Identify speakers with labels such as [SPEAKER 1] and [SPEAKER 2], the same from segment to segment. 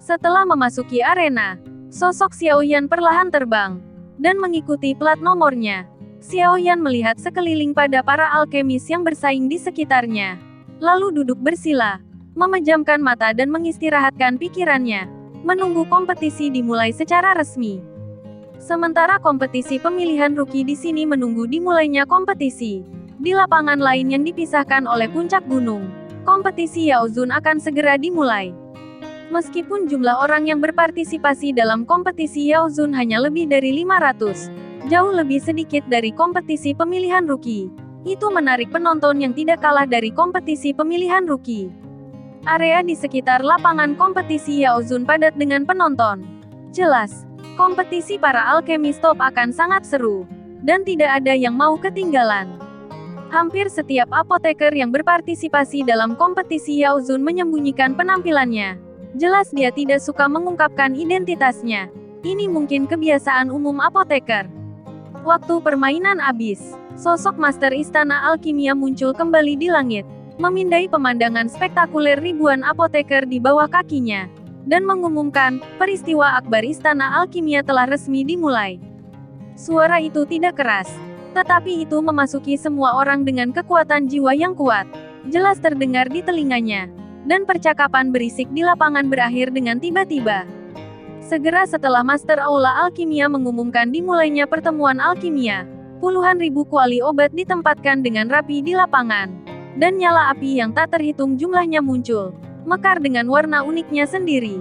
[SPEAKER 1] Setelah memasuki arena, sosok Xiaoyan perlahan terbang dan mengikuti plat nomornya. Xiaoyan melihat sekeliling pada para alkemis yang bersaing di sekitarnya, lalu duduk bersila, memejamkan mata dan mengistirahatkan pikirannya, menunggu kompetisi dimulai secara resmi. Sementara kompetisi pemilihan rookie di sini menunggu dimulainya kompetisi. Di lapangan lain yang dipisahkan oleh puncak gunung, kompetisi Yaozun akan segera dimulai. Meskipun jumlah orang yang berpartisipasi dalam kompetisi Yaozun hanya lebih dari 500, jauh lebih sedikit dari kompetisi pemilihan rookie, itu menarik penonton yang tidak kalah dari kompetisi pemilihan rookie. Area di sekitar lapangan kompetisi Yaozun padat dengan penonton. Jelas, kompetisi para alkemis top akan sangat seru, dan tidak ada yang mau ketinggalan. Hampir setiap apoteker yang berpartisipasi dalam kompetisi Yaozun menyembunyikan penampilannya. Jelas dia tidak suka mengungkapkan identitasnya. Ini mungkin kebiasaan umum apoteker. Waktu permainan habis, sosok Master Istana Alkimia muncul kembali di langit, memindai pemandangan spektakuler ribuan apoteker di bawah kakinya, dan mengumumkan, peristiwa akbar Istana Alkimia telah resmi dimulai. Suara itu tidak keras, tetapi itu memasuki semua orang dengan kekuatan jiwa yang kuat. Jelas terdengar di telinganya, dan percakapan berisik di lapangan berakhir dengan tiba-tiba. Segera setelah Master Aula Alkimia mengumumkan dimulainya pertemuan alkimia, puluhan ribu kuali obat ditempatkan dengan rapi di lapangan, dan nyala api yang tak terhitung jumlahnya muncul, mekar dengan warna uniknya sendiri.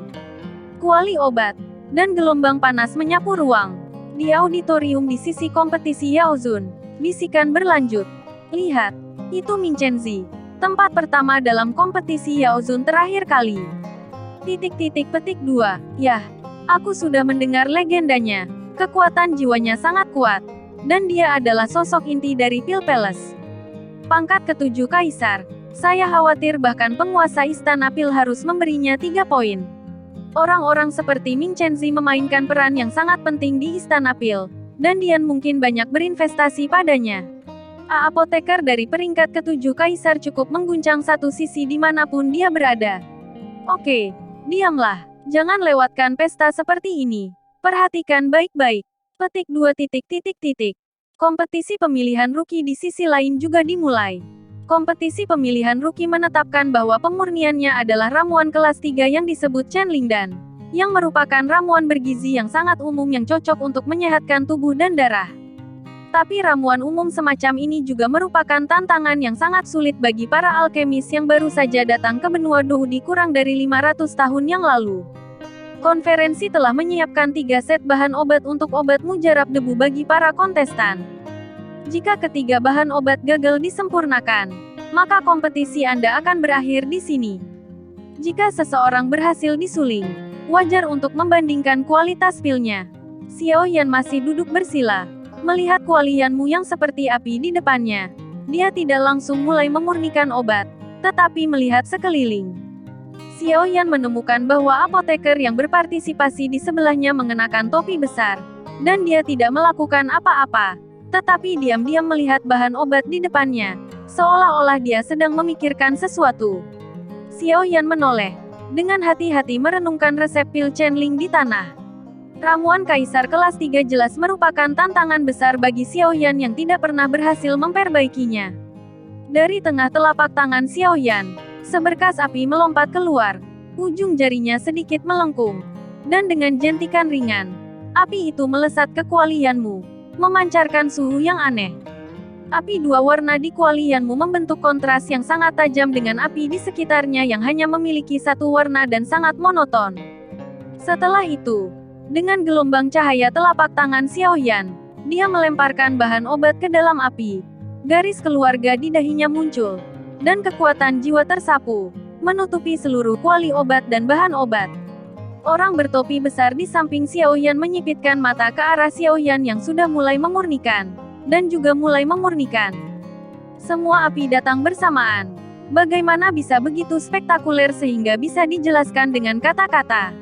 [SPEAKER 1] Kuali obat dan gelombang panas menyapu ruang. Di auditorium di sisi kompetisi Yaozun, bisikan berlanjut. Lihat, itu Mincenzi, tempat pertama dalam kompetisi Yaozun terakhir kali. Petik 2. Yah, aku sudah mendengar legendanya. Kekuatan jiwanya sangat kuat, dan dia adalah sosok inti dari Pil Palace. Pangkat ke-7 Kaisar. Saya khawatir bahkan penguasa Istana Pil harus memberinya 3 poin. Orang-orang seperti Mincenzi memainkan peran yang sangat penting di Istana Pil, dan Dian mungkin banyak berinvestasi padanya. Apoteker dari peringkat ke-7 Kaisar cukup mengguncang satu sisi dimanapun dia berada. Oke, diamlah. Jangan lewatkan pesta seperti ini. Perhatikan baik-baik. Petik 2. Kompetisi pemilihan rookie di sisi lain juga dimulai. Kompetisi pemilihan rookie menetapkan bahwa pemurniannya adalah ramuan kelas 3 yang disebut Chenlingdan, yang merupakan ramuan bergizi yang sangat umum yang cocok untuk menyehatkan tubuh dan darah. Tapi ramuan umum semacam ini juga merupakan tantangan yang sangat sulit bagi para alkemis yang baru saja datang ke benua Dohudi kurang dari 500 tahun yang lalu. Konferensi telah menyiapkan 3 set bahan obat untuk obat mujarab debu bagi para kontestan. Jika ketiga bahan obat gagal disempurnakan, maka kompetisi Anda akan berakhir di sini. Jika seseorang berhasil disuling, wajar untuk membandingkan kualitas pilnya. Xiaoyan masih duduk bersila, melihat kualianmu yang seperti api di depannya. Dia tidak langsung mulai memurnikan obat, tetapi melihat sekeliling. Xiaoyan menemukan bahwa apoteker yang berpartisipasi di sebelahnya mengenakan topi besar, dan dia tidak melakukan apa-apa, tetapi diam-diam melihat bahan obat di depannya, seolah-olah dia sedang memikirkan sesuatu. Xiaoyan menoleh, dengan hati-hati merenungkan resep pil Chenling di tanah. Ramuan Kaisar kelas 3 jelas merupakan tantangan besar bagi Xiaoyan yang tidak pernah berhasil memperbaikinya. Dari tengah telapak tangan Xiaoyan, seberkas api melompat keluar, ujung jarinya sedikit melengkung, dan dengan jentikan ringan, api itu melesat ke kualianmu, memancarkan suhu yang aneh. Api 2 warna di kualianmu membentuk kontras yang sangat tajam dengan api di sekitarnya yang hanya memiliki satu warna dan sangat monoton. Setelah itu, dengan gelombang cahaya telapak tangan Xiaoyan, dia melemparkan bahan obat ke dalam api. Garis keluarga di dahinya muncul, dan kekuatan jiwa tersapu, menutupi seluruh kuali obat dan bahan obat. Orang bertopi besar di samping Xiaoyan menyipitkan mata ke arah Xiaoyan yang sudah mulai memurnikan, dan juga mulai memurnikan. Semua api datang bersamaan. Bagaimana bisa begitu spektakuler sehingga bisa dijelaskan dengan kata-kata?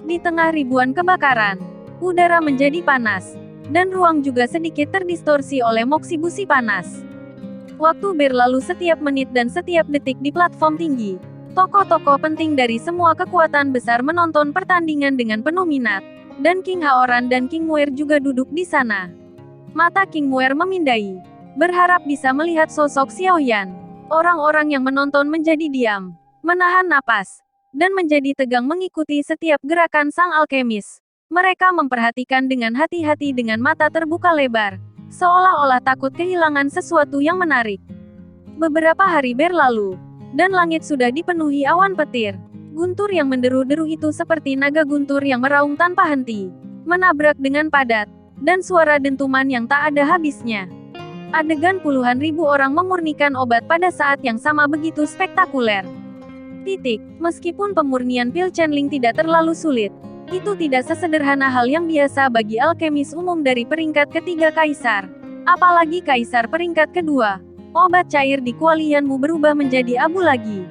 [SPEAKER 1] Di tengah ribuan kebakaran, udara menjadi panas, dan ruang juga sedikit terdistorsi oleh moksibusi panas. Waktu berlalu setiap menit dan setiap detik di platform tinggi. Tokoh-tokoh penting dari semua kekuatan besar menonton pertandingan dengan penuh minat, dan King Haoran dan King Muer juga duduk di sana. Mata King Muer memindai, berharap bisa melihat sosok Xiaoyan. Orang-orang yang menonton menjadi diam, menahan napas, dan menjadi tegang mengikuti setiap gerakan sang alkemis. Mereka memperhatikan dengan hati-hati dengan mata terbuka lebar, seolah-olah takut kehilangan sesuatu yang menarik. Beberapa hari berlalu, dan langit sudah dipenuhi awan petir. Guntur yang menderu-deru itu seperti naga guntur yang meraung tanpa henti, menabrak dengan padat, dan suara dentuman yang tak ada habisnya. Adegan puluhan ribu orang memurnikan obat pada saat yang sama begitu spektakuler. Meskipun pemurnian pil channeling tidak terlalu sulit, itu tidak sesederhana hal yang biasa bagi alkemis umum dari peringkat ketiga kaisar. Apalagi kaisar peringkat kedua. Obat cair di kualianmu berubah menjadi abu lagi.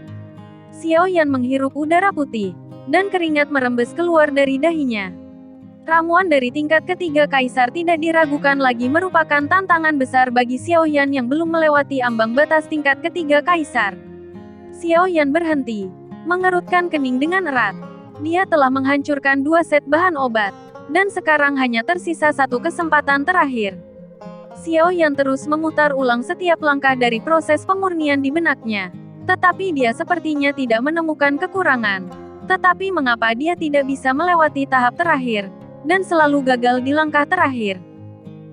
[SPEAKER 1] Xiaoyan menghirup udara putih, dan keringat merembes keluar dari dahinya. Ramuan dari tingkat ketiga kaisar tidak diragukan lagi merupakan tantangan besar bagi Xiaoyan yang belum melewati ambang batas tingkat ketiga kaisar. Xiaoyan berhenti, mengerutkan kening dengan erat. Dia telah menghancurkan 2 set bahan obat, dan sekarang hanya tersisa 1 kesempatan terakhir. Xiaoyan terus memutar ulang setiap langkah dari proses pemurnian di benaknya. Tetapi dia sepertinya tidak menemukan kekurangan. Tetapi mengapa dia tidak bisa melewati tahap terakhir, dan selalu gagal di langkah terakhir?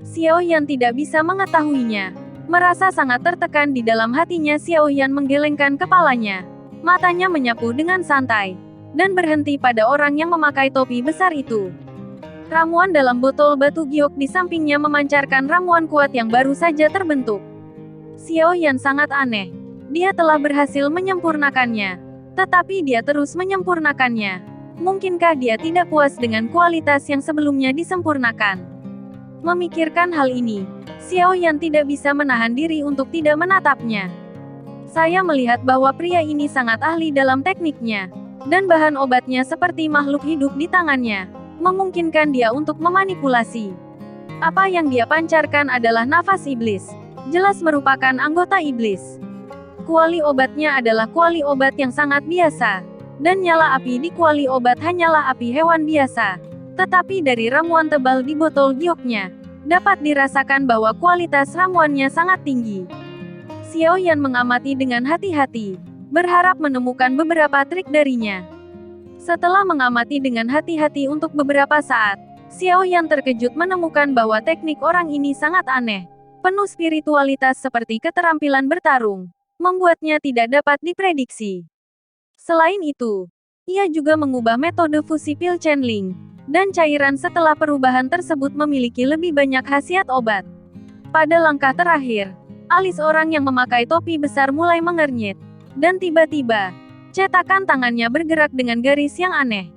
[SPEAKER 1] Xiaoyan tidak bisa mengetahuinya. Merasa sangat tertekan di dalam hatinya, Xiaoyan menggelengkan kepalanya. Matanya menyapu dengan santai, dan berhenti pada orang yang memakai topi besar itu. Ramuan dalam botol batu giok di sampingnya memancarkan ramuan kuat yang baru saja terbentuk. Xiaoyan sangat aneh. Dia telah berhasil menyempurnakannya. Tetapi dia terus menyempurnakannya. Mungkinkah dia tidak puas dengan kualitas yang sebelumnya disempurnakan? Memikirkan hal ini, Xiaoyan tidak bisa menahan diri untuk tidak menatapnya. Saya melihat bahwa pria ini sangat ahli dalam tekniknya, dan bahan obatnya seperti makhluk hidup di tangannya, memungkinkan dia untuk memanipulasi. Apa yang dia pancarkan adalah nafas iblis. Jelas merupakan anggota iblis. Kuali obatnya adalah kuali obat yang sangat biasa. Dan nyala api di kuali obat hanyalah api hewan biasa. Tetapi dari ramuan tebal di botol gioknya, dapat dirasakan bahwa kualitas ramuannya sangat tinggi. Xiaoyan mengamati dengan hati-hati, berharap menemukan beberapa trik darinya. Setelah mengamati dengan hati-hati untuk beberapa saat, Xiaoyan terkejut menemukan bahwa teknik orang ini sangat aneh. Penuh spiritualitas seperti keterampilan bertarung, membuatnya tidak dapat diprediksi. Selain itu, ia juga mengubah metode fusi pil channeling, dan cairan setelah perubahan tersebut memiliki lebih banyak khasiat obat. Pada langkah terakhir, alis orang yang memakai topi besar mulai mengernyit, dan tiba-tiba, cetakan tangannya bergerak dengan garis yang aneh.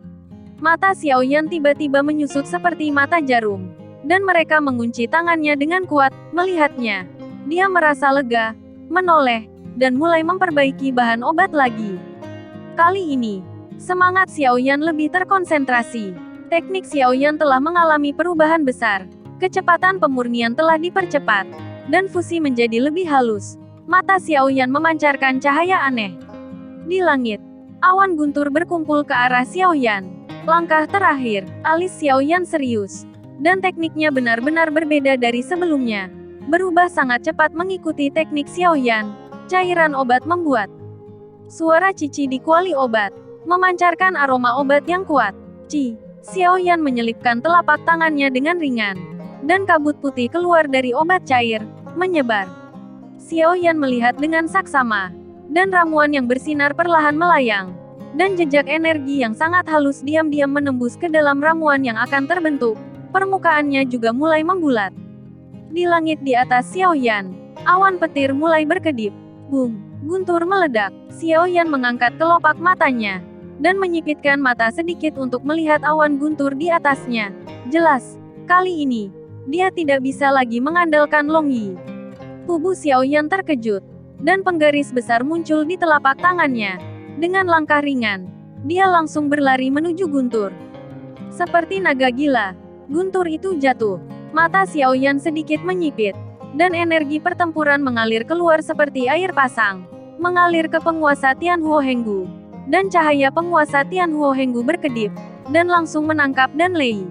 [SPEAKER 1] Mata Xiaoyan tiba-tiba menyusut seperti mata jarum, dan mereka mengunci tangannya dengan kuat. Melihatnya, dia merasa lega, menoleh, dan mulai memperbaiki bahan obat lagi. Kali ini, semangat Xiaoyan lebih terkonsentrasi. Teknik Xiaoyan telah mengalami perubahan besar. Kecepatan pemurnian telah dipercepat, dan fusi menjadi lebih halus. Mata Xiaoyan memancarkan cahaya aneh. Di langit, awan guntur berkumpul ke arah Xiaoyan. Langkah terakhir, alis Xiaoyan serius, dan tekniknya benar-benar berbeda dari sebelumnya. Berubah sangat cepat mengikuti teknik Xiaoyan. Cairan obat membuat suara cici di kuali obat, memancarkan aroma obat yang kuat. Xiaoyan menyelipkan telapak tangannya dengan ringan, dan kabut putih keluar dari obat cair, menyebar. Xiaoyan melihat dengan saksama, dan ramuan yang bersinar perlahan melayang, dan jejak energi yang sangat halus diam-diam menembus ke dalam ramuan yang akan terbentuk. Permukaannya juga mulai membulat. Di langit di atas Xiaoyan, awan petir mulai berkedip. Boom! Guntur meledak. Xiaoyan mengangkat kelopak matanya, dan menyipitkan mata sedikit untuk melihat awan guntur di atasnya. Jelas, kali ini, dia tidak bisa lagi mengandalkan Long Yi. Tubuh Xiaoyan terkejut, dan penggaris besar muncul di telapak tangannya. Dengan langkah ringan, dia langsung berlari menuju guntur. Seperti naga gila, guntur itu jatuh. Mata Xiaoyan sedikit menyipit, dan energi pertempuran mengalir keluar seperti air pasang, mengalir ke penguasa Tianhuo Henggu. dan cahaya penguasa Tianhuo Henggu berkedip, dan langsung menangkap Dan Lei.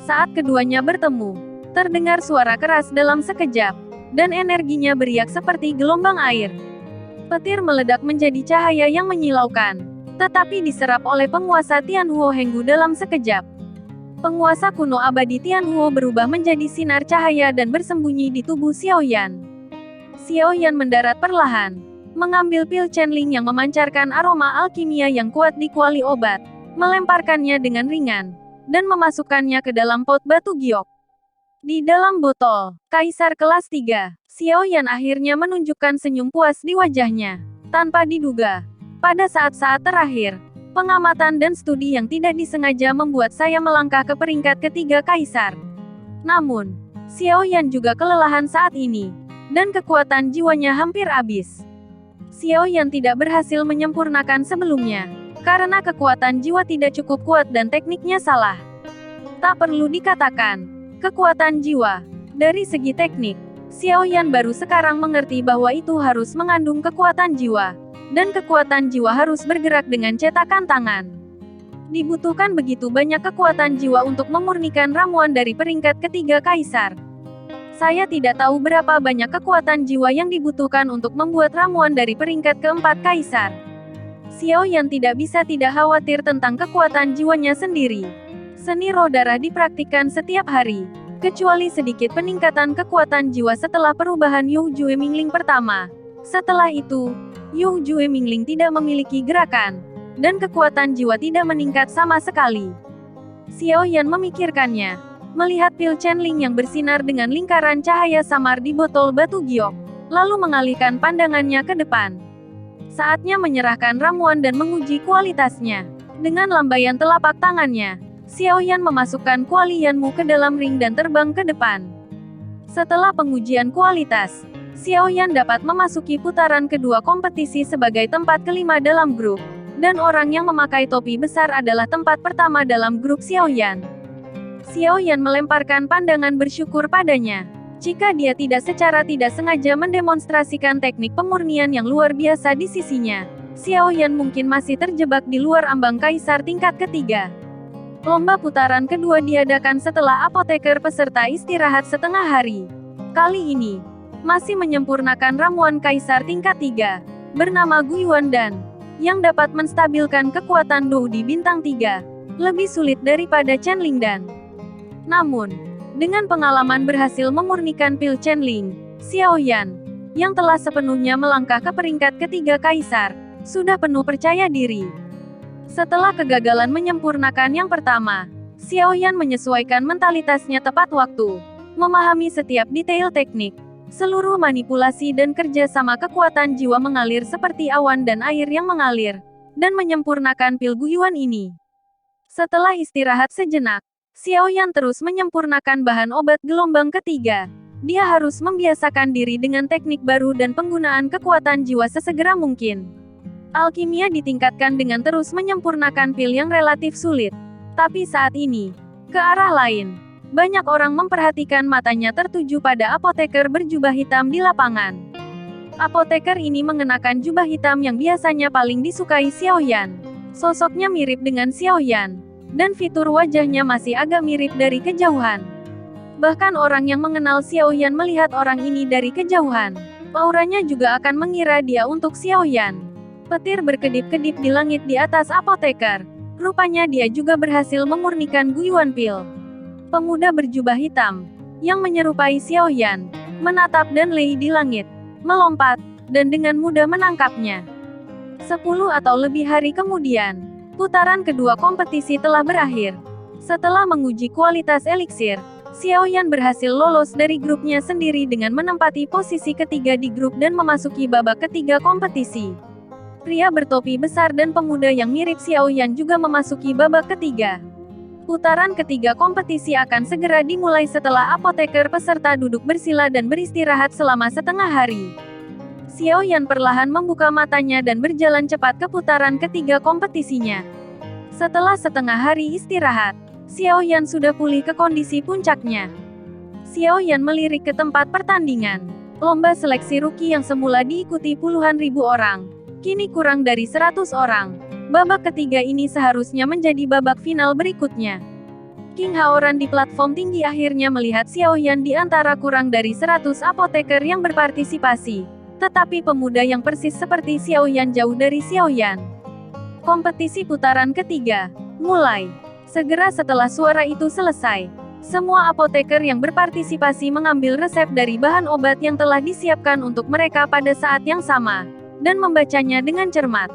[SPEAKER 1] Saat keduanya bertemu, terdengar suara keras dalam sekejap, dan energinya beriak seperti gelombang air. Petir meledak menjadi cahaya yang menyilaukan, tetapi diserap oleh penguasa Tianhuo Henggu dalam sekejap. Penguasa kuno abadi Tianhuo berubah menjadi sinar cahaya dan bersembunyi di tubuh Xiaoyan. Xiaoyan mendarat perlahan, mengambil pil Chenling yang memancarkan aroma alkimia yang kuat di kuali obat, melemparkannya dengan ringan, dan memasukkannya ke dalam pot batu giok. Di dalam botol, Kaisar kelas 3, Xiaoyan akhirnya menunjukkan senyum puas di wajahnya. Tanpa diduga, pada saat-saat terakhir, pengamatan dan studi yang tidak disengaja membuat saya melangkah ke peringkat ketiga Kaisar. Namun, Xiaoyan juga kelelahan saat ini, dan kekuatan jiwanya hampir habis. Xiaoyan tidak berhasil menyempurnakan sebelumnya, karena kekuatan jiwa tidak cukup kuat dan tekniknya salah. Tak perlu dikatakan, kekuatan jiwa. Dari segi teknik, Xiaoyan baru sekarang mengerti bahwa itu harus mengandung kekuatan jiwa, dan kekuatan jiwa harus bergerak dengan cetakan tangan. Dibutuhkan begitu banyak kekuatan jiwa untuk memurnikan ramuan dari peringkat ketiga Kaisar. Saya tidak tahu berapa banyak kekuatan jiwa yang dibutuhkan untuk membuat ramuan dari peringkat keempat Kaisar. Xiaoyan tidak bisa tidak khawatir tentang kekuatan jiwanya sendiri. Seni roh darah dipraktikkan setiap hari, kecuali sedikit peningkatan kekuatan jiwa setelah perubahan Yu Jue Mingling pertama. Setelah itu, Yu Jue Mingling tidak memiliki gerakan, dan kekuatan jiwa tidak meningkat sama sekali. Xiaoyan memikirkannya, melihat pil Chenling yang bersinar dengan lingkaran cahaya samar di botol batu giok, lalu mengalihkan pandangannya ke depan. Saatnya menyerahkan ramuan dan menguji kualitasnya. Dengan lambaian telapak tangannya, Xiaoyan memasukkan kuali Yanmu ke dalam ring dan terbang ke depan. Setelah pengujian kualitas, Xiaoyan dapat memasuki putaran kedua kompetisi sebagai tempat kelima dalam grup, dan orang yang memakai topi besar adalah tempat pertama dalam grup Xiaoyan. Xiaoyan melemparkan pandangan bersyukur padanya. Jika dia tidak secara tidak sengaja mendemonstrasikan teknik pemurnian yang luar biasa di sisinya, Xiaoyan mungkin masih terjebak di luar ambang Kaisar tingkat ketiga. Lomba putaran kedua diadakan setelah apoteker peserta istirahat setengah hari. Kali ini, masih menyempurnakan ramuan Kaisar tingkat 3, bernama Guiyuan Dan, yang dapat menstabilkan kekuatan Dou di bintang 3, lebih sulit daripada Chenling Dan. Namun, dengan pengalaman berhasil memurnikan pil Chenling, Xiaoyan, yang telah sepenuhnya melangkah ke peringkat ketiga Kaisar, sudah penuh percaya diri. Setelah kegagalan menyempurnakan yang pertama, Xiaoyan menyesuaikan mentalitasnya tepat waktu, memahami setiap detail teknik, seluruh manipulasi dan kerja sama kekuatan jiwa mengalir seperti awan dan air yang mengalir, dan menyempurnakan pil Guiyuan ini. Setelah istirahat sejenak, Xiaoyan terus menyempurnakan bahan obat gelombang ketiga. Dia harus membiasakan diri dengan teknik baru dan penggunaan kekuatan jiwa sesegera mungkin. Alkimia ditingkatkan dengan terus menyempurnakan pil yang relatif sulit. Tapi saat ini, ke arah lain, banyak orang memperhatikan matanya tertuju pada apoteker berjubah hitam di lapangan. Apoteker ini mengenakan jubah hitam yang biasanya paling disukai Xiaoyan. Sosoknya mirip dengan Xiaoyan, dan fitur wajahnya masih agak mirip dari kejauhan. Bahkan orang yang mengenal Xiaoyan melihat orang ini dari kejauhan, auranya juga akan mengira dia untuk Xiaoyan. Petir berkedip-kedip di langit di atas apoteker. Rupanya dia juga berhasil memurnikan Guiyuan Pil. Pemuda berjubah hitam, yang menyerupai Xiaoyan, menatap Dan Lei di langit, melompat, dan dengan mudah menangkapnya. 10 atau lebih hari kemudian, putaran kedua kompetisi telah berakhir. Setelah menguji kualitas eliksir, Xiaoyan berhasil lolos dari grupnya sendiri dengan menempati posisi ketiga di grup dan memasuki babak ketiga kompetisi. Pria bertopi besar dan pemuda yang mirip Xiaoyan juga memasuki babak ketiga. Putaran ketiga kompetisi akan segera dimulai setelah apoteker peserta duduk bersila dan beristirahat selama setengah hari. Xiaoyan perlahan membuka matanya dan berjalan cepat ke putaran ketiga kompetisinya. Setelah setengah hari istirahat, Xiaoyan sudah pulih ke kondisi puncaknya. Xiaoyan melirik ke tempat pertandingan. Lomba seleksi rookie yang semula diikuti puluhan ribu orang, Kini kurang dari 100 orang. Babak ketiga ini seharusnya menjadi babak final berikutnya. King Haoran di platform tinggi akhirnya melihat Xiaoyan di antara kurang dari 100 apoteker yang berpartisipasi. Tetapi pemuda yang persis seperti Xiaoyan jauh dari Xiaoyan. Kompetisi putaran ketiga mulai. Segera setelah suara itu selesai, semua apoteker yang berpartisipasi mengambil resep dari bahan obat yang telah disiapkan untuk mereka pada saat yang sama, dan membacanya dengan cermat.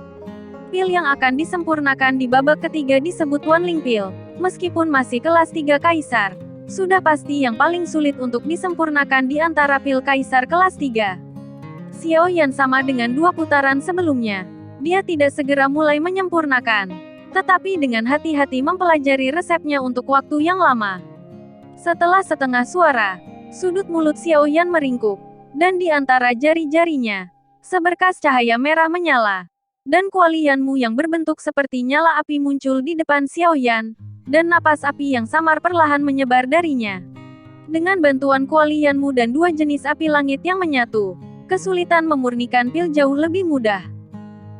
[SPEAKER 1] Pil yang akan disempurnakan di babak ketiga disebut Wanling Pil. Meskipun masih kelas 3 Kaisar, sudah pasti yang paling sulit untuk disempurnakan di antara pil Kaisar kelas 3. Xiaoyan sama dengan 2 putaran sebelumnya. Dia tidak segera mulai menyempurnakan, tetapi dengan hati-hati mempelajari resepnya untuk waktu yang lama. Setelah setengah suara, sudut mulut Xiaoyan meringkuk, dan di antara jari-jarinya, seberkas cahaya merah menyala. Dan kuali Yanmu yang berbentuk seperti nyala api muncul di depan Xiaoyan, dan napas api yang samar perlahan menyebar darinya. Dengan bantuan kuali Yanmu dan 2 jenis api langit yang menyatu, kesulitan memurnikan pil jauh lebih mudah.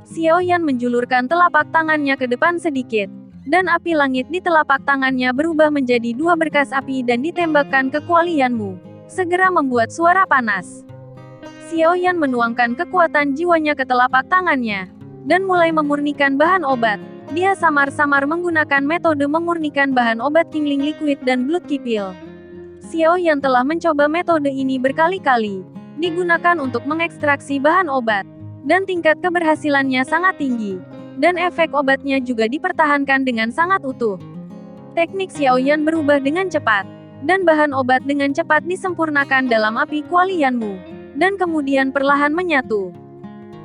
[SPEAKER 1] Xiaoyan menjulurkan telapak tangannya ke depan sedikit, dan api langit di telapak tangannya berubah menjadi 2 berkas api dan ditembakkan ke kuali Yanmu, segera membuat suara panas. Xiaoyan menuangkan kekuatan jiwanya ke telapak tangannya, dan mulai memurnikan bahan obat. Dia samar-samar menggunakan metode memurnikan bahan obat Qingling Liquid dan Blood Ki Pil. Xiaoyan telah mencoba metode ini berkali-kali, digunakan untuk mengekstraksi bahan obat, dan tingkat keberhasilannya sangat tinggi, dan efek obatnya juga dipertahankan dengan sangat utuh. Teknik Xiaoyan berubah dengan cepat, dan bahan obat dengan cepat disempurnakan dalam api kuali Yanmu, dan kemudian perlahan menyatu.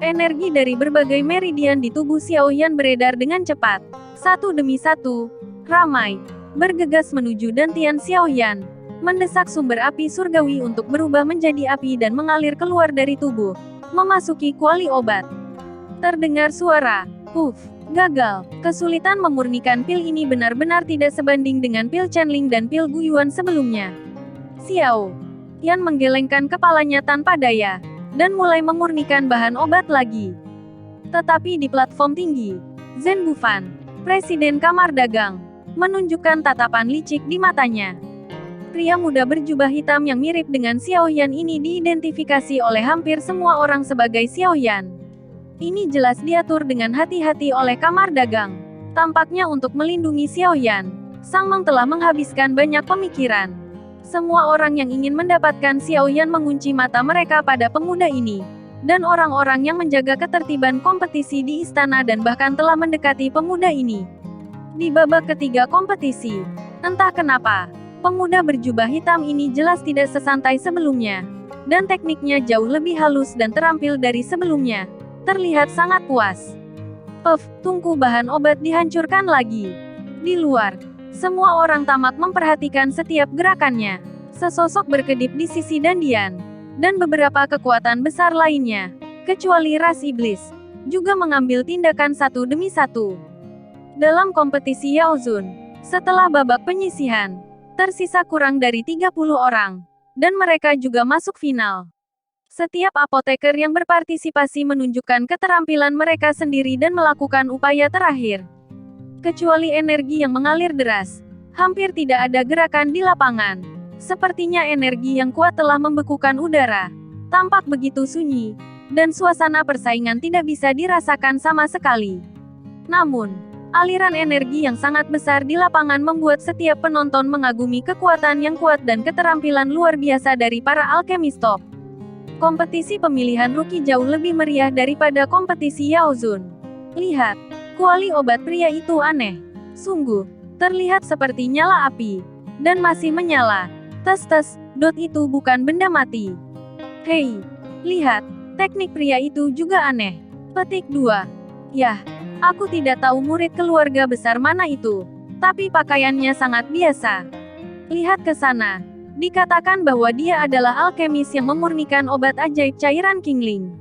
[SPEAKER 1] Energi dari berbagai meridian di tubuh Xiaoyan beredar dengan cepat. Satu demi satu, ramai, bergegas menuju dantian Xiaoyan, mendesak sumber api surgawi untuk berubah menjadi api dan mengalir keluar dari tubuh, memasuki kuali obat. Terdengar suara, "Puff." Gagal. Kesulitan memurnikan pil ini benar-benar tidak sebanding dengan pil Chenling dan pil Guyuan sebelumnya. Xiao Yan menggelengkan kepalanya tanpa daya, dan mulai memurnikan bahan obat lagi. Tetapi di platform tinggi, Zhen Bufan, Presiden Kamar Dagang, menunjukkan tatapan licik di matanya. Pria muda berjubah hitam yang mirip dengan Xiaoyan ini diidentifikasi oleh hampir semua orang sebagai Xiaoyan. Ini jelas diatur dengan hati-hati oleh Kamar Dagang. Tampaknya untuk melindungi Xiaoyan, Sang Meng telah menghabiskan banyak pemikiran. Semua orang yang ingin mendapatkan Xiaoyan mengunci mata mereka pada pemuda ini. Dan orang-orang yang menjaga ketertiban kompetisi di istana dan bahkan telah mendekati pemuda ini. Di babak ketiga kompetisi, entah kenapa, pemuda berjubah hitam ini jelas tidak sesantai sebelumnya. Dan tekniknya jauh lebih halus dan terampil dari sebelumnya. Terlihat sangat puas. Puff, tungku bahan obat dihancurkan lagi. Di luar, semua orang tamak memperhatikan setiap gerakannya. Sesosok berkedip di sisi Dandian, dan beberapa kekuatan besar lainnya, kecuali ras iblis, juga mengambil tindakan satu demi satu. Dalam kompetisi Yaozun, setelah babak penyisihan, tersisa kurang dari 30 orang, dan mereka juga masuk final. Setiap apoteker yang berpartisipasi menunjukkan keterampilan mereka sendiri dan melakukan upaya terakhir. Kecuali energi yang mengalir deras, hampir tidak ada gerakan di lapangan. Sepertinya energi yang kuat telah membekukan udara. Tampak begitu sunyi, dan suasana persaingan tidak bisa dirasakan sama sekali. Namun, aliran energi yang sangat besar di lapangan membuat setiap penonton mengagumi kekuatan yang kuat dan keterampilan luar biasa dari para alkemis top. Kompetisi pemilihan rookie jauh lebih meriah daripada kompetisi Yaozun. Lihat, kuali obat pria itu aneh. Sungguh, terlihat seperti nyala api. Dan masih menyala. Tes-tes, dot itu bukan benda mati. Hei, lihat, teknik pria itu juga aneh. Petik 2. Yah, aku tidak tahu murid keluarga besar mana itu. Tapi pakaiannya sangat biasa. Lihat ke sana. Dikatakan bahwa dia adalah alkemis yang memurnikan obat ajaib cairan Qingling.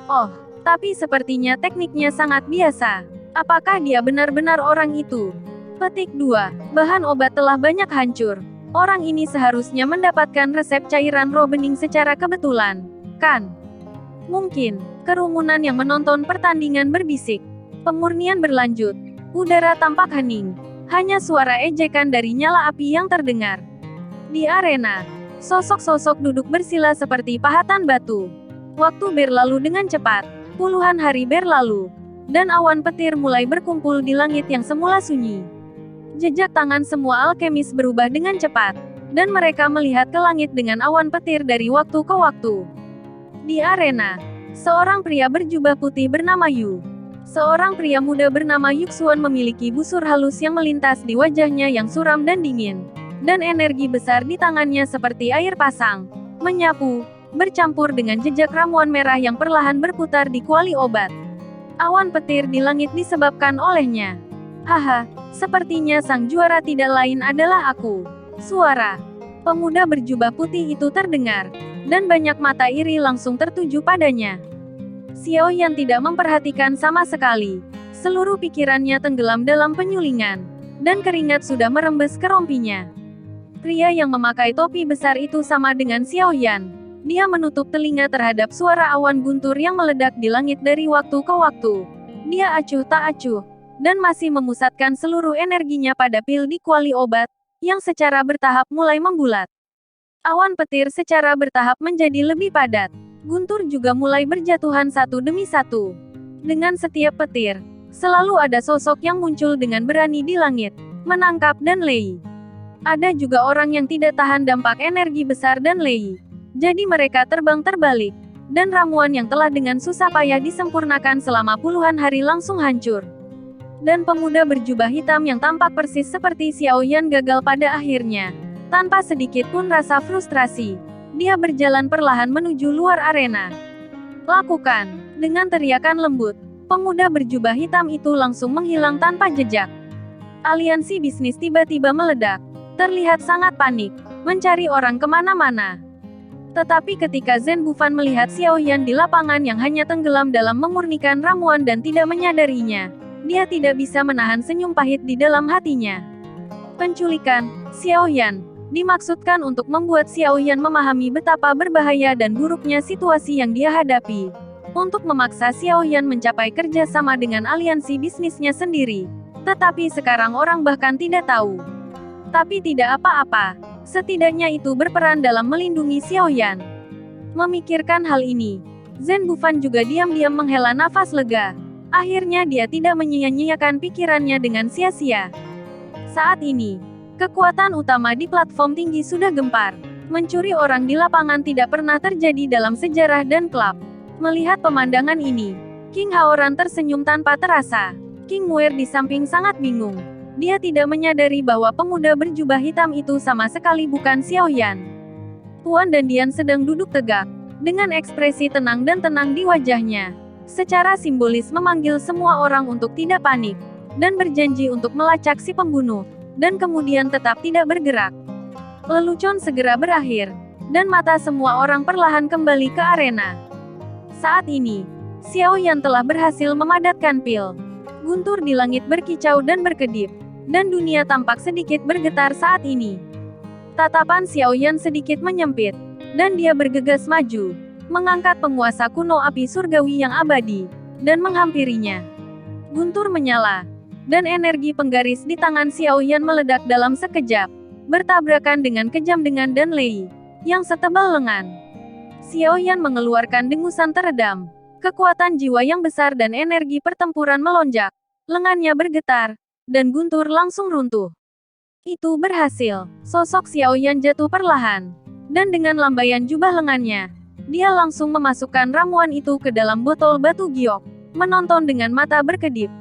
[SPEAKER 1] Oh, tapi sepertinya tekniknya sangat biasa. Apakah dia benar-benar orang itu? Petik 2. Bahan obat telah banyak hancur. Orang ini seharusnya mendapatkan resep cairan roh bening secara kebetulan, kan? Mungkin, Kerumunan yang menonton pertandingan berbisik. Pemurnian berlanjut. Udara tampak hening. Hanya suara ejekan dari nyala api yang terdengar. Di arena, sosok-sosok duduk bersila seperti pahatan batu. Waktu berlalu dengan cepat. Puluhan hari berlalu. Dan awan petir mulai berkumpul di langit yang semula sunyi. Jejak tangan semua alkemis berubah dengan cepat. Dan mereka melihat ke langit dengan awan petir dari waktu ke waktu. Di arena, seorang pria berjubah putih bernama Yu. Seorang pria muda bernama Yuxuan memiliki busur halus yang melintas di wajahnya yang suram dan dingin. Dan energi besar di tangannya seperti air pasang. Menyapu, bercampur dengan jejak ramuan merah yang perlahan berputar di kuali obat. Awan petir di langit disebabkan olehnya. Haha, sepertinya sang juara tidak lain adalah aku. Suara pemuda berjubah putih itu terdengar. Dan banyak mata iri langsung tertuju padanya. Xiao Yan tidak memperhatikan sama sekali. Seluruh pikirannya tenggelam dalam penyulingan. Dan keringat sudah merembes ke rompinya. Pria yang memakai topi besar itu sama dengan Xiao Yan. Dia menutup telinga terhadap suara awan guntur yang meledak di langit dari waktu ke waktu. Dia acuh tak acuh. Dan masih memusatkan seluruh energinya pada pil di kuali obat. Yang secara bertahap mulai membulat. Awan petir secara bertahap menjadi lebih padat. Guntur juga mulai berjatuhan satu demi satu. Dengan setiap petir, selalu ada sosok yang muncul dengan berani di langit, menangkap dan lei. Ada juga orang yang tidak tahan dampak energi besar dan lei. Jadi mereka terbang terbalik. Dan ramuan yang telah dengan susah payah disempurnakan selama puluhan hari langsung hancur. Dan pemuda berjubah hitam yang tampak persis seperti Xiao Yan gagal pada akhirnya. Tanpa sedikit pun rasa frustrasi. Dia berjalan perlahan menuju luar arena. Lakukan. Dengan teriakan lembut, pemuda berjubah hitam itu langsung menghilang tanpa jejak. Aliansi bisnis tiba-tiba meledak. Terlihat sangat panik, mencari orang kemana-mana. Tetapi ketika Zhen Bufan melihat Xiao Yan di lapangan yang hanya tenggelam dalam memurnikan ramuan dan tidak menyadarinya, dia tidak bisa menahan senyum pahit di dalam hatinya. Penculikan, Xiao Yan, dimaksudkan untuk membuat Xiao Yan memahami betapa berbahaya dan buruknya situasi yang dia hadapi. Untuk memaksa Xiao Yan mencapai kerja sama dengan aliansi bisnisnya sendiri. Tetapi sekarang orang bahkan tidak tahu. Tapi tidak apa-apa. Setidaknya itu berperan dalam melindungi Xiao Yan. Memikirkan hal ini, Zhen Bufan juga diam-diam menghela nafas lega. Akhirnya dia tidak menyia-nyiakan pikirannya dengan sia-sia. Saat ini, kekuatan utama di platform tinggi sudah gempar. Mencuri orang di lapangan tidak pernah terjadi dalam sejarah dan klub. Melihat pemandangan ini, King Haoran tersenyum tanpa terasa. King Muir di samping sangat bingung. Dia tidak menyadari bahwa pemuda berjubah hitam itu sama sekali bukan Xiao Yan. Puan dan Dian sedang duduk tegak, dengan ekspresi tenang dan tenang di wajahnya. Secara simbolis memanggil semua orang untuk tidak panik, dan berjanji untuk melacak si pembunuh. Dan kemudian tetap tidak bergerak. Lelucon segera berakhir, dan mata semua orang perlahan kembali ke arena. Saat ini, Xiao Yan telah berhasil memadatkan pil. Guntur di langit berkicau dan berkedip, dan dunia tampak sedikit bergetar saat ini. Tatapan Xiao Yan sedikit menyempit, dan dia bergegas maju, mengangkat penguasa kuno api surgawi yang abadi, dan menghampirinya. Guntur menyala. Dan energi penggaris di tangan Xiao Yan meledak dalam sekejap, bertabrakan dengan kejam dengan Dan Lei, yang setebal lengan. Xiao Yan mengeluarkan dengusan teredam. Kekuatan jiwa yang besar dan energi pertempuran melonjak. Lengannya bergetar, dan Guntur langsung runtuh. Itu berhasil. Sosok Xiao Yan jatuh perlahan. Dan dengan lambaian jubah lengannya, dia langsung memasukkan ramuan itu ke dalam botol batu giok, menonton dengan mata berkedip.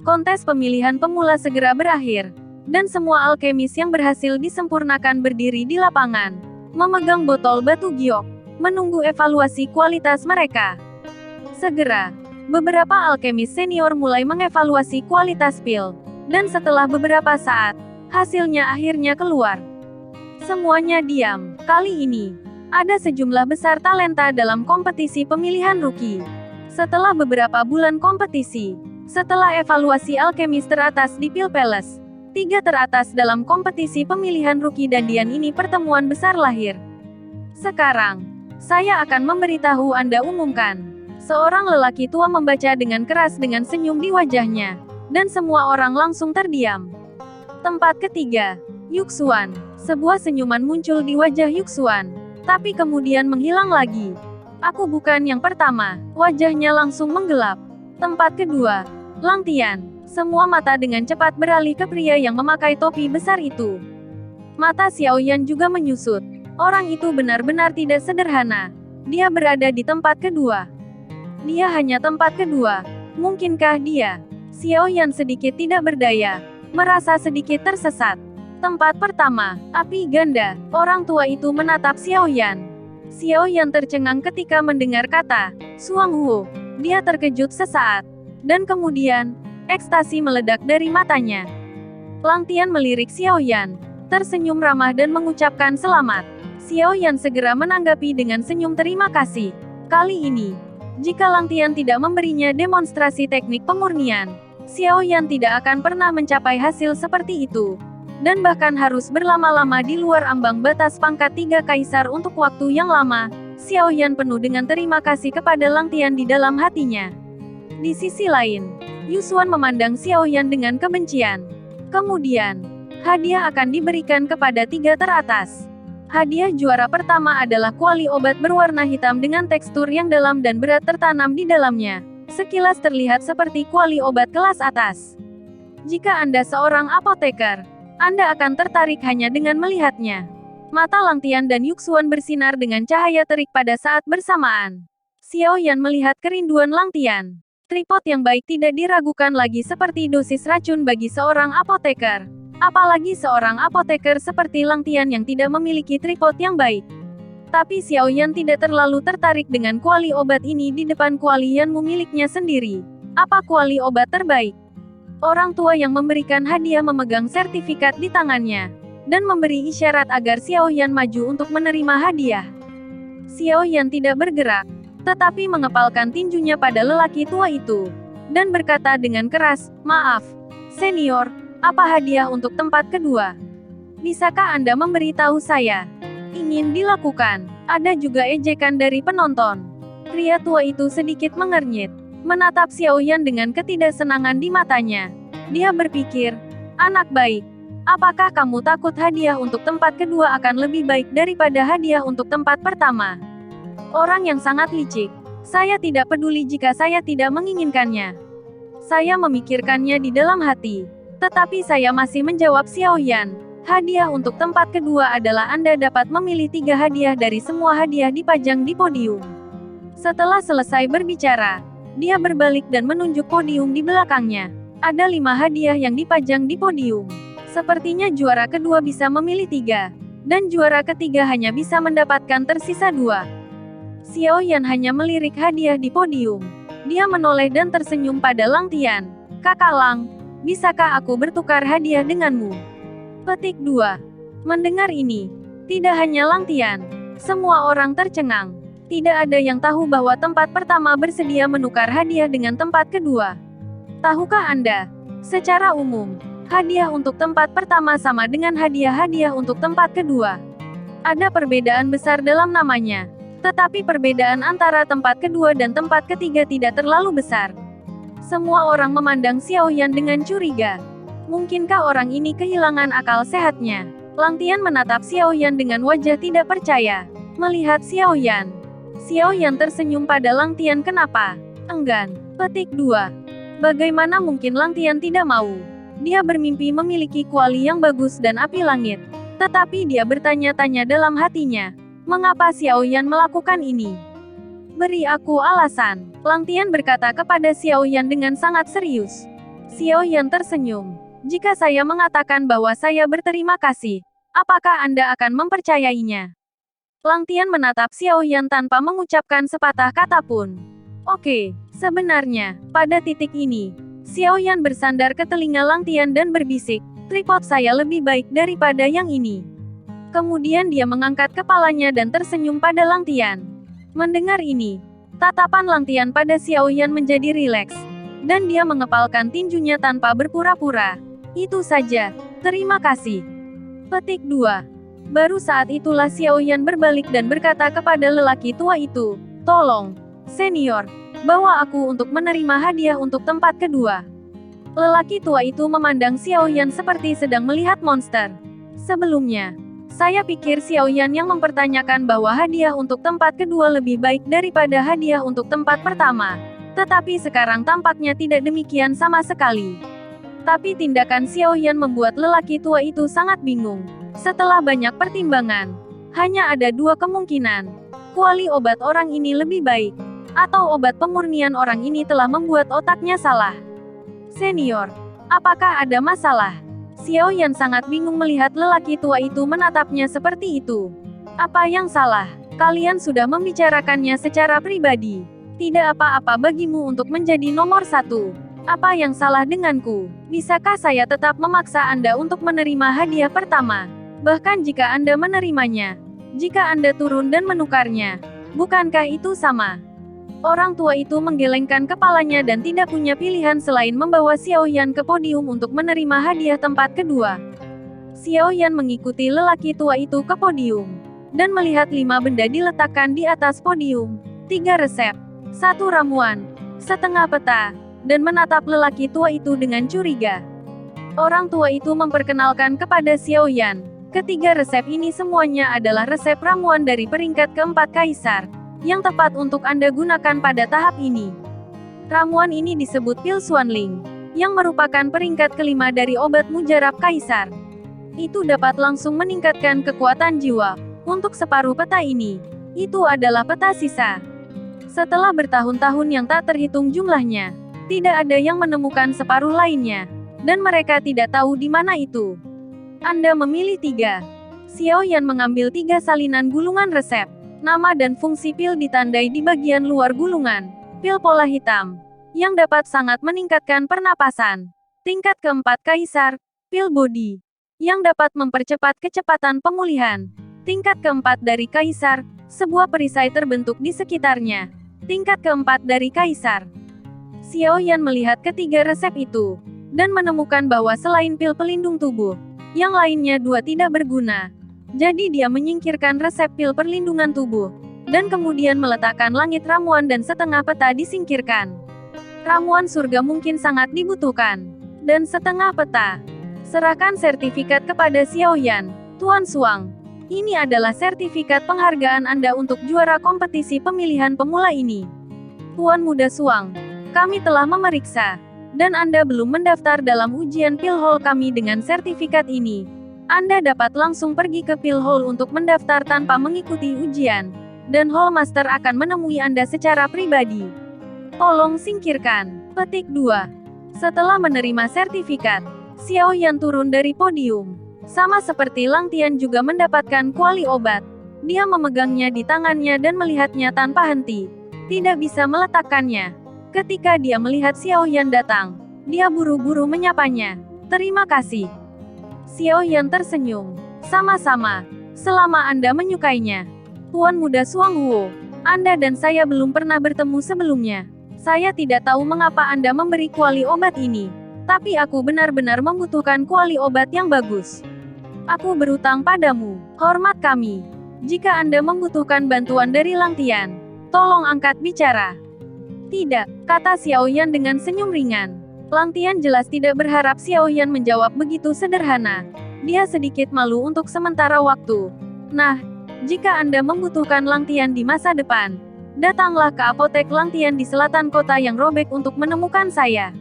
[SPEAKER 1] Kontes pemilihan pemula segera berakhir, dan semua alkemis yang berhasil disempurnakan berdiri di lapangan, memegang botol batu giok, menunggu evaluasi kualitas mereka. Segera, beberapa alkemis senior mulai mengevaluasi kualitas pil, dan setelah beberapa saat, hasilnya akhirnya keluar. Semuanya diam. Kali ini, ada sejumlah besar talenta dalam kompetisi pemilihan rookie. Setelah beberapa bulan kompetisi, setelah evaluasi alkemis teratas di Pil Palace, 3 teratas dalam kompetisi pemilihan rookie dan Dian ini pertemuan besar lahir. Sekarang, saya akan memberitahu Anda umumkan. Seorang lelaki tua membaca dengan keras dengan senyum di wajahnya. Dan semua orang langsung terdiam. Tempat ketiga. Yuxuan. Sebuah senyuman muncul di wajah Yuxuan. Tapi kemudian menghilang lagi. Aku bukan yang pertama. Wajahnya langsung menggelap. Tempat kedua. Lang Tian. Semua mata dengan cepat beralih ke pria yang memakai topi besar itu. Mata Xiaoyan juga menyusut. Orang itu benar-benar tidak sederhana. Dia berada di tempat kedua. Dia hanya tempat kedua. Mungkinkah dia? Xiaoyan sedikit tidak berdaya. Merasa sedikit tersesat. Tempat pertama, api ganda. Orang tua itu menatap Xiaoyan. Xiaoyan tercengang ketika mendengar kata Suang Huo. Dia terkejut sesaat. Dan kemudian, ekstasi meledak dari matanya. Lang Tian melirik Xiaoyan. Tersenyum ramah dan mengucapkan selamat. Xiaoyan segera menanggapi dengan senyum terima kasih. Kali ini, jika Lang Tian tidak memberinya demonstrasi teknik pemurnian, Xiaoyan tidak akan pernah mencapai hasil seperti itu. Dan bahkan harus berlama-lama di luar ambang batas pangkat 3 kaisar untuk waktu yang lama. Xiaoyan penuh dengan terima kasih kepada Lang Tian di dalam hatinya. Di sisi lain, Yusuan memandang Xiaoyan dengan kebencian. Kemudian, hadiah akan diberikan kepada 3 teratas. Hadiah juara pertama adalah kuali obat berwarna hitam dengan tekstur yang dalam dan berat tertanam di dalamnya. Sekilas terlihat seperti kuali obat kelas atas. Jika Anda seorang apoteker, Anda akan tertarik hanya dengan melihatnya. Mata Lang Tian dan Yuxuan bersinar dengan cahaya terik pada saat bersamaan. Xiaoyan melihat kerinduan Lang Tian. Tripod yang baik tidak diragukan lagi seperti dosis racun bagi seorang apoteker. Apalagi seorang apoteker seperti Lang Tian yang tidak memiliki tripod yang baik. Tapi Xiaoyan tidak terlalu tertarik dengan kuali obat ini di depan kuali yang miliknya sendiri. Apa kuali obat terbaik? Orang tua yang memberikan hadiah memegang sertifikat di tangannya, dan memberi isyarat agar Xiaoyan maju untuk menerima hadiah. Xiaoyan tidak bergerak, tetapi mengepalkan tinjunya pada lelaki tua itu, dan berkata dengan keras, "Maaf, senior, apa hadiah untuk tempat kedua? Bisakah Anda memberitahu saya?" Ingin dilakukan. Ada juga ejekan dari penonton. Pria tua itu sedikit mengernyit, menatap Xiaoyan dengan ketidaksenangan di matanya. Dia berpikir, "Anak baik, apakah kamu takut hadiah untuk tempat kedua akan lebih baik daripada hadiah untuk tempat pertama?" Orang yang sangat licik. Saya tidak peduli jika saya tidak menginginkannya. Saya memikirkannya di dalam hati. Tetapi saya masih menjawab Xiaoyan. Hadiah untuk tempat kedua adalah Anda dapat memilih 3 hadiah dari semua hadiah dipajang di podium. Setelah selesai berbicara, dia berbalik dan menunjuk podium di belakangnya. Ada 5 hadiah yang dipajang di podium. Sepertinya juara kedua bisa memilih 3. Dan juara ketiga hanya bisa mendapatkan tersisa 2. Xiaoyan hanya melirik hadiah di podium. Dia menoleh dan tersenyum pada Lang Tian. "Kakak Lang, bisakah aku bertukar hadiah denganmu?" Petik 2. Mendengar ini, tidak hanya Lang Tian, semua orang tercengang. Tidak ada yang tahu bahwa tempat pertama bersedia menukar hadiah dengan tempat kedua. Tahukah Anda? Secara umum, hadiah untuk tempat pertama sama dengan hadiah-hadiah untuk tempat kedua. Ada perbedaan besar dalam namanya. Tetapi perbedaan antara tempat kedua dan tempat ketiga tidak terlalu besar. Semua orang memandang Xiaoyan dengan curiga. Mungkinkah orang ini kehilangan akal sehatnya? Lang Tian menatap Xiaoyan dengan wajah tidak percaya. Melihat Xiaoyan, Xiaoyan tersenyum pada Lang Tian. "Kenapa? Enggan." Petik 2. Bagaimana mungkin Lang Tian tidak mau? Dia bermimpi memiliki kuali yang bagus dan api langit. Tetapi dia bertanya-tanya dalam hatinya, mengapa Xiaoyan melakukan ini? "Beri aku alasan," Lang Tian berkata kepada Xiaoyan dengan sangat serius. Xiaoyan tersenyum. "Jika saya mengatakan bahwa saya berterima kasih, apakah Anda akan mempercayainya?" Lang Tian menatap Xiaoyan tanpa mengucapkan sepatah kata pun. "Oke, sebenarnya, pada titik ini," Xiaoyan bersandar ke telinga Lang Tian dan berbisik, "tripod saya lebih baik daripada yang ini." Kemudian dia mengangkat kepalanya dan tersenyum pada Lang Tian. Mendengar ini, tatapan Lang Tian pada Xiaoyan menjadi rileks, dan dia mengepalkan tinjunya tanpa berpura-pura. "Itu saja, terima kasih." Petik 2. Baru saat itulah Xiaoyan berbalik dan berkata kepada lelaki tua itu, "Tolong, senior, Bawa aku untuk menerima hadiah untuk tempat kedua. Lelaki tua itu memandang Xiao Yan seperti sedang melihat monster. Sebelumnya, saya pikir Xiao Yan yang mempertanyakan bahwa hadiah untuk tempat kedua lebih baik daripada hadiah untuk tempat pertama. Tetapi sekarang tampaknya tidak demikian sama sekali. Tapi tindakan Xiao Yan membuat lelaki tua itu sangat bingung. Setelah banyak pertimbangan, hanya ada dua kemungkinan. Kuali obat orang ini lebih baik, atau obat pemurnian orang ini telah membuat otaknya salah. Senior, apakah ada masalah? Xiao Yan sangat bingung melihat lelaki tua itu menatapnya seperti itu. Apa yang salah? Kalian sudah membicarakannya secara pribadi. Tidak apa-apa bagimu untuk menjadi nomor satu. Apa yang salah denganku? Bisakah saya tetap memaksa Anda untuk menerima hadiah pertama? Bahkan jika Anda menerimanya. Jika Anda turun dan menukarnya. Bukankah itu sama? Orang tua itu menggelengkan kepalanya dan tidak punya pilihan selain membawa Xiao Yan ke podium untuk menerima hadiah tempat kedua. Xiao Yan mengikuti lelaki tua itu ke podium, dan melihat 5 benda diletakkan di atas podium, 3 resep, 1 ramuan, setengah peta, dan menatap lelaki tua itu dengan curiga. Orang tua itu memperkenalkan kepada Xiao Yan, ketiga resep ini semuanya adalah resep ramuan dari peringkat keempat kaisar, yang tepat untuk Anda gunakan pada tahap ini. Ramuan ini disebut pil Xuanling, yang merupakan peringkat kelima dari obat mujarab kaisar. Itu dapat langsung meningkatkan kekuatan jiwa. Untuk separuh peta ini, itu adalah peta sisa. Setelah bertahun-tahun yang tak terhitung jumlahnya, tidak ada yang menemukan separuh lainnya, dan mereka tidak tahu di mana itu. Anda memilih 3. Xiao Yan mengambil 3 salinan gulungan resep. Nama dan fungsi pil ditandai di bagian luar gulungan. Pil pola hitam, yang dapat sangat meningkatkan pernapasan. Tingkat keempat kaisar, pil body, yang dapat mempercepat kecepatan pemulihan. Tingkat keempat dari kaisar, sebuah perisai terbentuk di sekitarnya. Tingkat keempat dari kaisar. Xiao Yan melihat ketiga resep itu, dan menemukan bahwa selain pil pelindung tubuh, yang lainnya 2 tidak berguna. Jadi dia menyingkirkan resep pil perlindungan tubuh, dan kemudian meletakkan langit ramuan dan setengah peta disingkirkan. Ramuan surga mungkin sangat dibutuhkan. Dan setengah peta. Serahkan sertifikat kepada Xiao Yan, Tuan Suang. Ini adalah sertifikat penghargaan Anda untuk juara kompetisi pemilihan pemula ini. Tuan Muda Suang, kami telah memeriksa, dan Anda belum mendaftar dalam ujian pil hall kami dengan sertifikat ini. Anda dapat langsung pergi ke pil hall untuk mendaftar tanpa mengikuti ujian, dan hall master akan menemui Anda secara pribadi. Tolong singkirkan. Petik 2. Setelah menerima sertifikat, Xiao Yan turun dari podium. Sama seperti Lang Tian juga mendapatkan kuali obat. Dia memegangnya di tangannya dan melihatnya tanpa henti. Tidak bisa meletakkannya. Ketika dia melihat Xiao Yan datang, dia buru-buru menyapanya. Terima kasih. Xiao Yan tersenyum. Sama-sama. Selama Anda menyukainya. Tuan Muda Suang Huo, Anda dan saya belum pernah bertemu sebelumnya. Saya tidak tahu mengapa Anda memberi kuali obat ini. Tapi aku benar-benar membutuhkan kuali obat yang bagus. Aku berutang padamu. Hormat kami. Jika Anda membutuhkan bantuan dari Lang Tian, tolong angkat bicara. Tidak, kata Xiao Yan dengan senyum ringan. Lang Tian jelas tidak berharap Xiao Yan menjawab begitu sederhana. Dia sedikit malu untuk sementara waktu. Nah, jika Anda membutuhkan Lang Tian di masa depan, datanglah ke apotek Lang Tian di selatan kota yang robek untuk menemukan saya.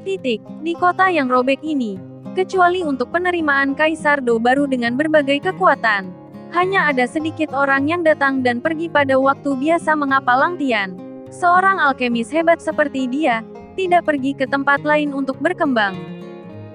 [SPEAKER 1] Titik. Di kota yang robek ini, kecuali untuk penerimaan Kaisar Do baru dengan berbagai kekuatan, hanya ada sedikit orang yang datang dan pergi pada waktu biasa. Mengapa Lang Tian, seorang alkemis hebat seperti dia, tidak pergi ke tempat lain untuk berkembang?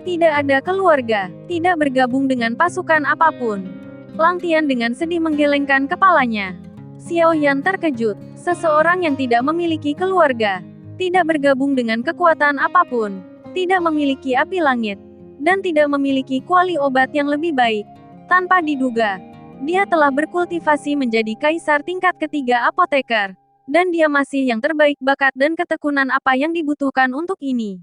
[SPEAKER 1] Tidak ada keluarga, tidak bergabung dengan pasukan apapun. Lang Tian dengan sedih menggelengkan kepalanya. Xiao Yan terkejut. Seseorang yang tidak memiliki keluarga, tidak bergabung dengan kekuatan apapun, tidak memiliki api langit, dan tidak memiliki kuali obat yang lebih baik. Tanpa diduga, dia telah berkultivasi menjadi kaisar tingkat ketiga apoteker. Dan dia masih yang terbaik bakat dan ketekunan apa yang dibutuhkan untuk ini.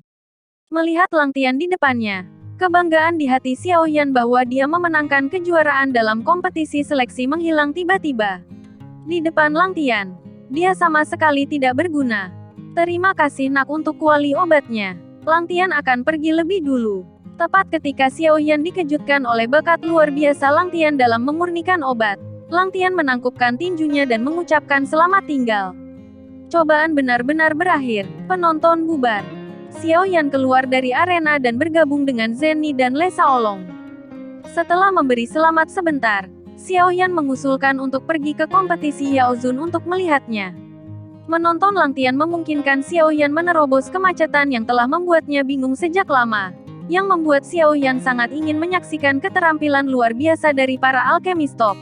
[SPEAKER 1] Melihat Lang Tian di depannya, kebanggaan di hati Xiao Yan bahwa dia memenangkan kejuaraan dalam kompetisi seleksi menghilang tiba-tiba. Di depan Lang Tian, dia sama sekali tidak berguna. Terima kasih nak untuk kuali obatnya. Lang Tian akan pergi lebih dulu. Tepat ketika Xiao Yan dikejutkan oleh bakat luar biasa Lang Tian dalam memurnikan obat, Lang Tian menangkupkan tinjunya dan mengucapkan selamat tinggal. Cobaan benar-benar berakhir. Penonton bubar. Xiao Yan keluar dari arena dan bergabung dengan Zhen Ni dan Le Shaolong. Setelah memberi selamat sebentar, Xiao Yan mengusulkan untuk pergi ke kompetisi Yao Zun untuk melihatnya. Menonton Lang Tian memungkinkan Xiao Yan menerobos kemacetan yang telah membuatnya bingung sejak lama, yang membuat Xiao Yan sangat ingin menyaksikan keterampilan luar biasa dari para alkemis top.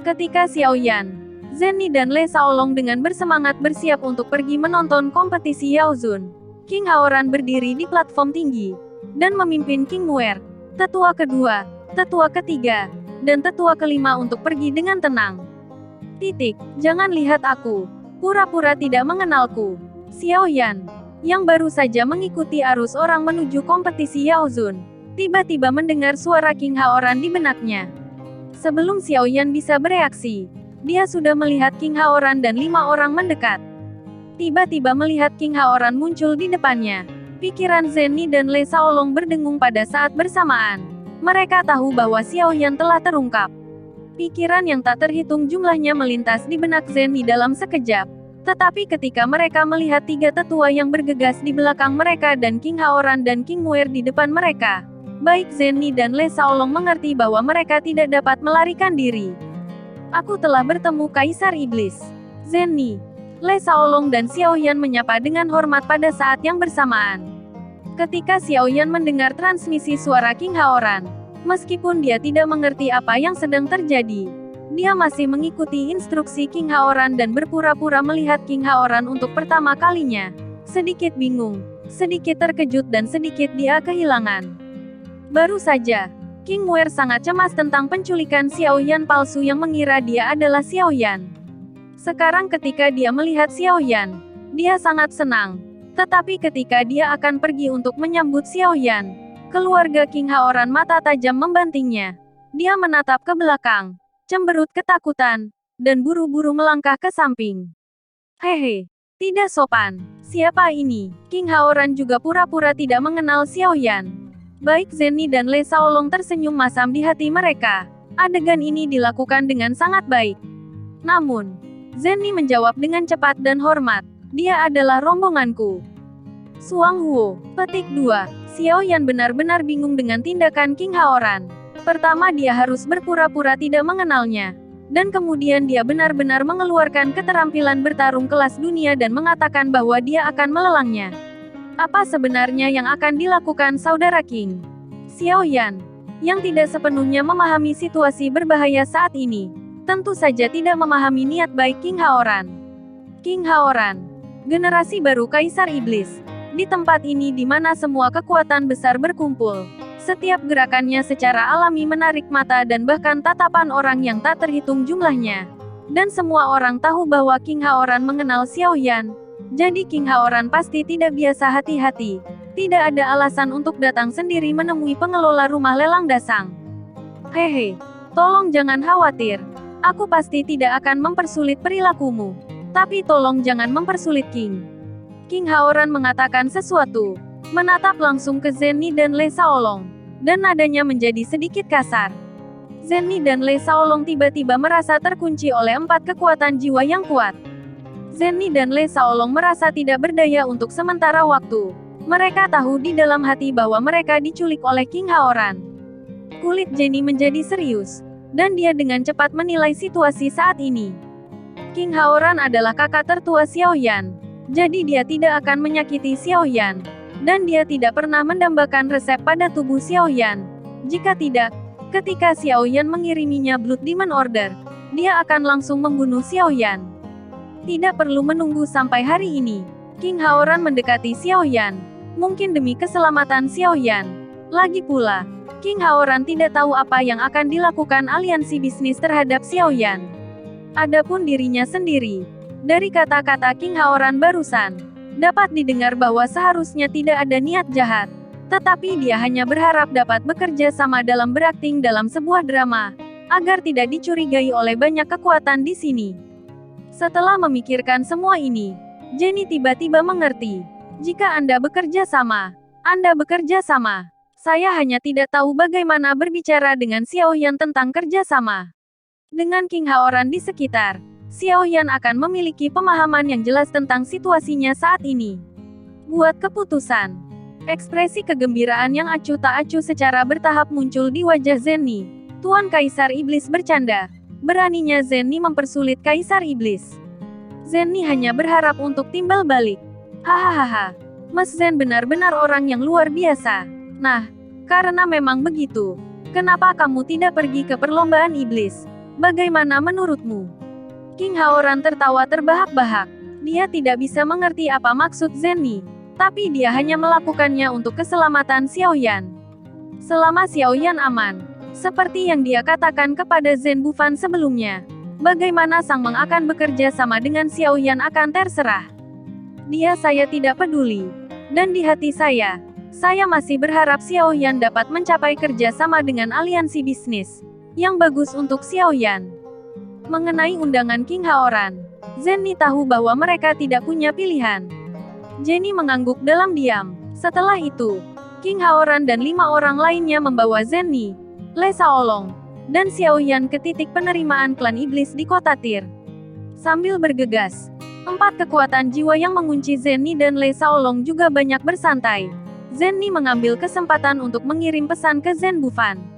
[SPEAKER 1] Ketika Xiao Yan, Zhen Ni dan Le Shaolong dengan bersemangat bersiap untuk pergi menonton kompetisi Yao Zun, King Haoran berdiri di platform tinggi dan memimpin King Muer, tetua kedua, tetua ketiga, dan tetua kelima untuk pergi dengan tenang. Jangan lihat aku. Pura-pura tidak mengenalku. Xiao Yan, yang baru saja mengikuti arus orang menuju kompetisi Yao Zun, tiba-tiba mendengar suara King Haoran di benaknya. Sebelum Xiao Yan bisa bereaksi, dia sudah melihat King Haoran dan 5 orang mendekat. Tiba-tiba melihat King Haoran muncul di depannya. Pikiran Zhen Ni dan Le Shaolong berdengung pada saat bersamaan. Mereka tahu bahwa Xiao Yan telah terungkap. Pikiran yang tak terhitung jumlahnya melintas di benak Zhen Ni dalam sekejap. Tetapi ketika mereka melihat 3 tetua yang bergegas di belakang mereka dan King Haoran dan King Muer di depan mereka, baik Zhen Ni dan Le Shaolong mengerti bahwa mereka tidak dapat melarikan diri. Aku telah bertemu Kaisar Iblis. Zhen Ni, Le Shaolong dan Xiao Yan menyapa dengan hormat pada saat yang bersamaan. Ketika Xiao Yan mendengar transmisi suara King Haoran, meskipun dia tidak mengerti apa yang sedang terjadi, dia masih mengikuti instruksi King Haoran dan berpura-pura melihat King Haoran untuk pertama kalinya. Sedikit bingung, sedikit terkejut dan sedikit dia kehilangan. Baru saja, King Muer sangat cemas tentang penculikan Xiao Yan palsu yang mengira dia adalah Xiao Yan. Sekarang ketika dia melihat Xiao Yan, dia sangat senang. Tetapi ketika dia akan pergi untuk menyambut Xiao Yan, keluarga King Haoran mata tajam membantingnya. Dia menatap ke belakang, cemberut ketakutan, dan buru-buru melangkah ke samping. Hehe, tidak sopan. Siapa ini? King Haoran juga pura-pura tidak mengenal Xiao Yan. Baik Zhen Ni dan Le Shaolong tersenyum masam di hati mereka. Adegan ini dilakukan dengan sangat baik. Namun, Zhen Ni menjawab dengan cepat dan hormat. Dia adalah rombonganku. Suang Huo. Petik 2. Xiao Yan benar-benar bingung dengan tindakan King Haoran. Pertama dia harus berpura-pura tidak mengenalnya. Dan kemudian dia benar-benar mengeluarkan keterampilan bertarung kelas dunia dan mengatakan bahwa dia akan melelangnya. Apa sebenarnya yang akan dilakukan saudara King? Xiao Yan, yang tidak sepenuhnya memahami situasi berbahaya saat ini, tentu saja tidak memahami niat baik King Haoran. King Haoran, generasi baru Kaisar Iblis. Di tempat ini di mana semua kekuatan besar berkumpul, setiap gerakannya secara alami menarik mata dan bahkan tatapan orang yang tak terhitung jumlahnya. Dan semua orang tahu bahwa King Haoran mengenal Xiao Yan. Jadi King Haoran pasti tidak biasa hati-hati. Tidak ada alasan untuk datang sendiri menemui pengelola rumah lelang dasang. Hehe, tolong jangan khawatir. Aku pasti tidak akan mempersulit perilakumu. Tapi tolong jangan mempersulit King. King Haoran mengatakan sesuatu, menatap langsung ke Zhen Ni dan Le Shaolong, dan nadanya menjadi sedikit kasar. Zhen Ni dan Le Shaolong tiba-tiba merasa terkunci oleh 4 kekuatan jiwa yang kuat. Zhen Ni dan Le Shaolong merasa tidak berdaya untuk sementara waktu. Mereka tahu di dalam hati bahwa mereka diculik oleh King Haoran. Kulit Jenny menjadi serius, dan dia dengan cepat menilai situasi saat ini. King Haoran adalah kakak tertua Xiao Yan, jadi dia tidak akan menyakiti Xiao Yan. Dan dia tidak pernah mendambakan resep pada tubuh Xiao Yan. Jika tidak, ketika Xiao Yan mengiriminya Blood Demon Order, dia akan langsung membunuh Xiao Yan. Tidak perlu menunggu sampai hari ini. King Haoran mendekati Xiao Yan, mungkin demi keselamatan Xiao Yan. Lagi pula, King Haoran tidak tahu apa yang akan dilakukan aliansi bisnis terhadap Xiao Yan. Adapun dirinya sendiri, dari kata-kata King Haoran barusan, dapat didengar bahwa seharusnya tidak ada niat jahat. Tetapi dia hanya berharap dapat bekerja sama dalam berakting dalam sebuah drama, agar tidak dicurigai oleh banyak kekuatan di sini. Setelah memikirkan semua ini, Jenny tiba-tiba mengerti. Jika Anda bekerja sama, Anda bekerja sama. Saya hanya tidak tahu bagaimana berbicara dengan Xiaoyan tentang kerja sama. Dengan King Haoran di sekitar, Xiaoyan akan memiliki pemahaman yang jelas tentang situasinya saat ini. Buat keputusan. Ekspresi kegembiraan yang acuh tak acuh secara bertahap muncul di wajah Zenny. Tuan Kaisar Iblis bercanda. Beraninya Zenny mempersulit Kaisar Iblis. Zenny hanya berharap untuk timbal balik. Hahaha. Mas Zen benar-benar orang yang luar biasa. Nah, karena memang begitu, kenapa kamu tidak pergi ke perlombaan iblis? Bagaimana menurutmu? King Haoran tertawa terbahak-bahak. Dia tidak bisa mengerti apa maksud Zenny, tapi dia hanya melakukannya untuk keselamatan Xiaoyan. Selama Xiaoyan aman, seperti yang dia katakan kepada Zen Bufan sebelumnya, bagaimana Sang Meng akan bekerja sama dengan Xiaoyan akan terserah. Saya tidak peduli. Dan di hati saya masih berharap Xiaoyan dapat mencapai kerja sama dengan aliansi bisnis yang bagus untuk Xiaoyan. Mengenai undangan King Haoran, Zenny tahu bahwa mereka tidak punya pilihan. Jenny mengangguk dalam diam. Setelah itu, King Haoran dan 5 orang lainnya membawa Zenny, Le Shaolong, dan Xiaoyan ke titik penerimaan klan iblis di kota Tir. Sambil bergegas, 4 kekuatan jiwa yang mengunci Zenny dan Le Shaolong juga banyak bersantai. Zenny mengambil kesempatan untuk mengirim pesan ke Zen Bufan.